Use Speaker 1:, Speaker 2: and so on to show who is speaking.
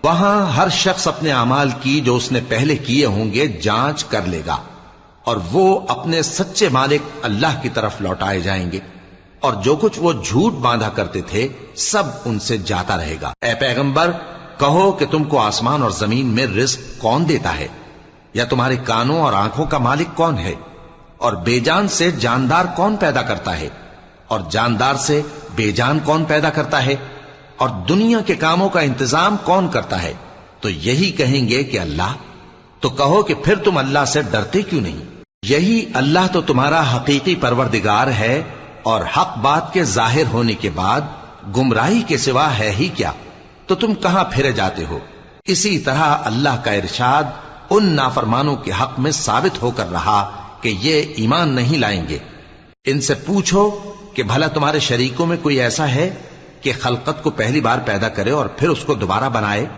Speaker 1: وہاں ہر شخص اپنے اعمال کی جو اس نے پہلے کیے ہوں گے جانچ کر لے گا، اور وہ اپنے سچے مالک اللہ کی طرف لوٹائے جائیں گے، اور جو کچھ وہ جھوٹ باندھا کرتے تھے سب ان سے جاتا رہے گا۔ اے پیغمبر کہو کہ تم کو آسمان اور زمین میں رزق کون دیتا ہے، یا تمہارے کانوں اور آنکھوں کا مالک کون ہے، اور بے جان سے جاندار کون پیدا کرتا ہے، اور جاندار سے بے جان کون پیدا کرتا ہے، اور دنیا کے کاموں کا انتظام کون کرتا ہے؟ تو یہی کہیں گے کہ اللہ۔ تو کہو کہ پھر تم اللہ سے ڈرتے کیوں نہیں؟ یہی اللہ تو تمہارا حقیقی پروردگار ہے، اور حق بات کے ظاہر ہونے کے بعد گمراہی کے سوا ہے ہی کیا؟ تو تم کہاں پھرے جاتے ہو؟ اسی طرح اللہ کا ارشاد ان نافرمانوں کے حق میں ثابت ہو کر رہا کہ یہ ایمان نہیں لائیں گے۔ ان سے پوچھو کہ بھلا تمہارے شریکوں میں کوئی ایسا ہے کہ خلقت کو پہلی بار پیدا کرے اور پھر اس کو دوبارہ بنائے؟